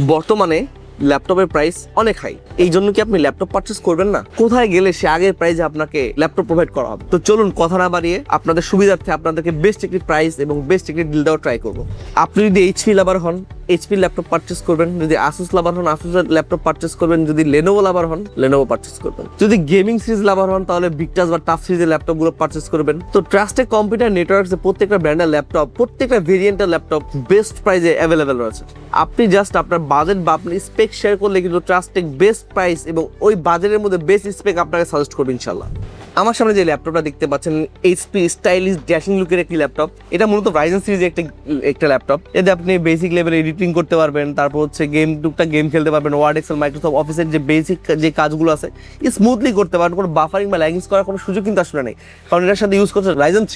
বর্তমানে ল্যাপটপের প্রাইস অনেক হাই, এই জন্য কি আপনি ল্যাপটপ পারচেস করবেন না? কোথায় গেলে সে আগের প্রাইসে আপনাকে ল্যাপটপ প্রোভাইড করা হবে? তো চলুন কথা না বাড়িয়ে আপনাদের সুবিধার্থে আপনাদেরকে বেস্ট একটি প্রাইস এবং বেস্ট একটি ডিল দেওয়া ট্রাই করবো। আপনি যদি এইচপি লাভার হন, এইচপি ল্যাপটপ পারচেস করবেন। যদি আসুস লাভার হন, আসুস ল্যাপটপ পারচেস করবেন। যদি লেনোভো লাভার হন, লেনোভো পারচেস করবেন। যদি গেমিং সিরিজ লাভার হন, তাহলে ভিক্টাস বা টাফ সিরিজের ল্যাপটপগুলো পারচেস করবেন। তো ট্রাস্টেড কম্পিউটার নেটওয়ার্কস প্রত্যেকটা ব্র্যান্ডের ল্যাপটপ, প্রত্যেকটা ভেরিয়েন্টের ল্যাপটপ বেস্ট প্রাইসে অ্যাভেলেবেল রয়েছে। আপনি জাস্ট আপনার বাজেট বা আপনি স্পেক শেয়ার করলে কিন্তু ট্রাস্টেড বেস্ট প্রাইস এবং ওই বাজেটের মধ্যে বেস্ট স্পেক আপনাকে সাজেস্ট করবে ইনশাল্লাহ। আমার সামনে যে ল্যাপটপটা দেখতে পাচ্ছেন, এইচপি স্টাইলিশ ড্যাশিং লুকের একটি ল্যাপটপ। এটা মূলত রাইজেন সিরিজের একটা ল্যাপটপ। এতে আপনি বেসিক লেভেলে এডিটিং করতে পারবেন, তারপর হচ্ছে টুকটাক গেম খেলতে পারবেন। ওয়ার্ড, এক্সেল, মাইক্রোসফট অফিসের যে বেসিক যে কাজগুলো আছে স্মুথলি করতে পারবেন। কোনো বাফারিং বা ল্যাগিংস করার কোনো সুযোগ কিন্তু আসলে নেই, কারণ এটার সাথে ইউজ করছে রাইজেন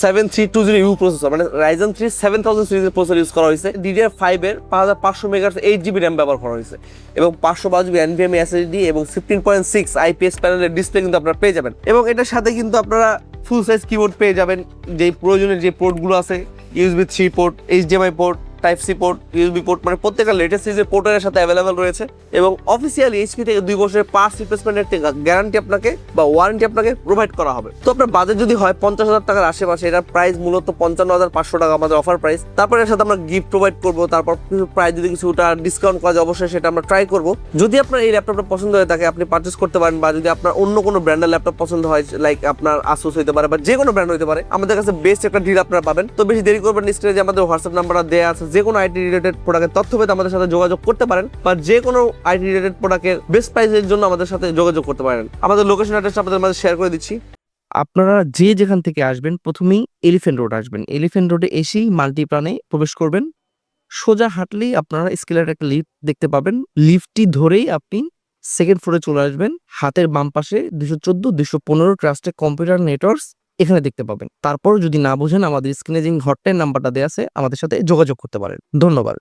7320U প্রসেসর, মানে রাইজেন 3 7000 সিরিজের প্রসেসর ইউজ করা হয়েছে। DDR5 এর 5500 মেগাহার্টজ 8GB র্যাম ব্যবহার করা হয়েছে এবং 512GB NVMe SSD এবং 15.6 IPS প্যানেলের ডিসপ্লে কিন্তু আপনারা পেয়ে যাবেন। এবং এটার সাথে কিন্তু আপনারা ফুল সাইজ কিবোর্ড পেয়ে যাবেন। যেই প্রয়োজনীয় যে পোর্টগুলো আছে, USB 3 port, HDMI port, type C port, USB port, মানে প্রত্যেকটা লেটেস্ট সিরিজের পোর্টের সাথে অ্যাভেলেবেল রয়েছে। এবং অফিসিয়ালি এইচপি থেকে 2 বছরের পার্টস রিপ্লেসমেন্টের গ্যারান্টি আপনাকে বা ওয়ারেন্টি আপনাকে প্রোভাইড করা হবে। তো আপনার বাজেট যদি হয় 50,000 টাকার আশেপাশে, এটার প্রাইস মূলত 55,500 টাকা আমাদের অফার প্রাইস। তারপরে এর সাথে আমরা গিফট প্রোভাইড করবো। তারপর প্রাইস যদি কিছুটা ডিসকাউন্ট করা যায় অবশ্যই সেটা আমরা ট্রাই করবো। যদি আপনার এই ল্যাপটপটা পছন্দ হয়ে থাকে আপনি পারচেস করতে পারেন, বা যদি আপনার অন্য কোনো ব্র্যান্ডের ল্যাপটপ পছন্দ হয়, লাইক আপনার আসুস হতে পারে বা যে কোনো ব্র্যান্ড হতে পারে, আমাদের কাছে বেস্ট একটা ডিল আপনারা পাবেন। তো বেশি দেরি করবেন, স্ক্রিনে যে আমাদের হোয়াটসঅ্যাপ নাম্বারটা দেওয়া আছে, যে কোনো আইটি রিলেটেড প্রোডাক্টের তথ্য পেতে আমাদের সাথে যোগাযোগ করতে পারেন, বা যে কোনো আইটি রিলেটেড প্রোডাক্টের বেস্ট প্রাইসের জন্য আমাদের সাথে যোগাযোগ করতে পারেন। আমাদের লোকেশন অ্যাড্রেস আপনাদের মাঝে শেয়ার করে দিচ্ছি। আপনারা যে যেখান থেকে আসবেন প্রথমেই এলিফ্যান্ট রোড আসবেন। এলিফ্যান্ট রোডে এসেই মাল্টিপ্লানে প্রবেশ করবেন। সোজা হাঁটলেই আপনারা স্কেলের একটা লিফট দেখতে পাবেন। লিফটটি ধরেই আপনি সেকেন্ড ফ্লোরে চলে আসবেন। হাতের বাম পাশে 214 215 ট্রাস্টেড কম্পিউটার নেটওয়ার্কস এখানে দেখতে পাবেন। তারপর যদি না বোঝেন আমাদের স্ক্রিনে যে হটলাইন নাম্বারটা দেওয়া আছে আমাদের সাথে যোগাযোগ করতে পারেন। ধন্যবাদ।